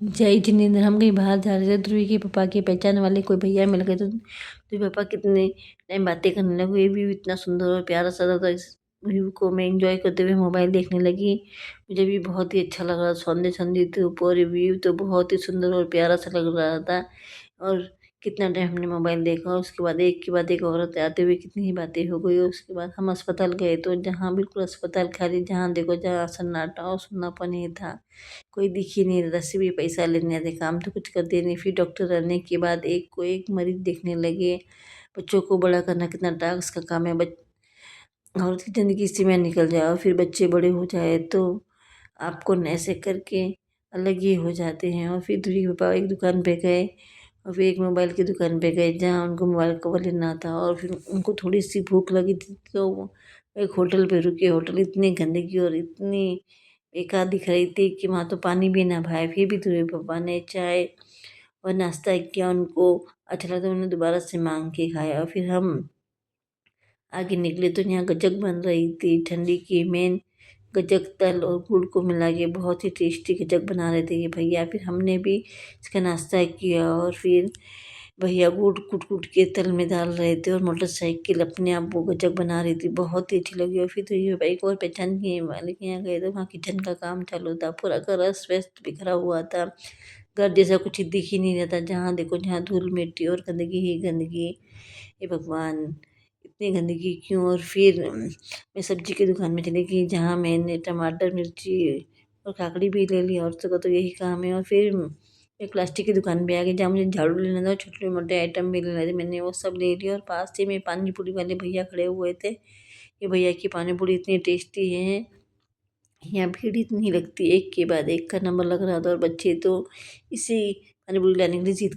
जय जिनेंद्र। हम कहीं बाहर जा रहे थे, ध्रुवी के पापा के पहचान वाले कोई भैया मिल गए, तो ध्रुवी पापा कितने टाइम बातें करने लगे। ये व्यू इतना सुंदर और प्यारा सा था, इस व्यू को मैं एंजॉय करते हुए मोबाइल देखने लगी। मुझे भी बहुत ही अच्छा लग रहा, सौंदे सौंदे थे ऊपर, व्यू तो बहुत ही सुंदर और प्यारा सा लग रहा था। और कितना टाइम हमने मोबाइल देखा, उसके बाद एक के बाद एक औरत आते हुए कितनी ही बातें हो गई। उसके बाद हम अस्पताल गए, तो जहाँ बिल्कुल अस्पताल खाली, जहाँ देखो जहाँ सन्नाटा और सुन्नापन ही था, कोई दिख ही नहीं रहा। सिर्फ पैसा लेने आते, काम तो कुछ करते नहीं। फिर डॉक्टर आने के बाद एक को एक मरीज देखने लगे। बच्चों को बड़ा करना कितना टास्क का काम है। औरत की ज़िंदगी इसी में निकल जाए और फिर बच्चे बड़े हो जाए तो आपको ऐसे करके अलग ही हो जाते हैं। और फिर दूरी पापा एक दुकान पे गए, और फिर एक मोबाइल की दुकान पे गए जहाँ उनको मोबाइल कवर लेना था। और फिर उनको थोड़ी सी भूख लगी थी, तो वो एक होटल पे रुके। होटल इतनी गंदगी और इतनी बेकार दिख रही थी कि वहाँ तो पानी भी ना भाए। फिर भी दूरी पापा ने चाय और नाश्ता किया, उनको अच्छा लगा तो उन्होंने दोबारा से मांग के खाया। और फिर हम आगे निकले तो यहाँ गज्जक बन रही थी, ठंडी की मेन गज्जक तल और गुड़ को मिला के बहुत ही टेस्टी गज्जक बना रहे थे ये भैया। फिर हमने भी इसका नाश्ता किया, और फिर भैया गुड़ कूट कूट के तल में डाल रहे थे, और मोटरसाइकिल अपने आप वो गज्जक बना रही थी, बहुत ही अच्छी लगी। और फिर तो ये भाई को और पहचान किए वाले के यहाँ गए, तो वहाँ किचन का काम चालू था। पूरा घर अस्त व्यस्त बिखरा हुआ था, घर जैसा कुछ दिख ही नहीं रहता। जहाँ देखो जहाँ धूल मिट्टी और गंदगी ही गंदगी। हे भगवान, इतनी गंदगी क्यों। और फिर मैं सब्जी की दुकान में चली गई, जहाँ मैंने टमाटर मिर्ची और काकड़ी भी ले ली। औरतों का तो यही काम है। और फिर एक प्लास्टिक की दुकान पे आ गई, जहाँ मुझे झाड़ू लेना था, छोटे मोटे आइटम भी लेने थे। मैंने वो सब ले लिया, और पास ही में पानी पूरी वाले भैया खड़े हुए थे। ये भैया की पानी पूरी इतनी टेस्टी है, यहाँ भीड़ इतनी लगती, एक के बाद एक का नंबर लग रहा था। और बच्चे तो इसी पानी पूरी लाने के लिए जीत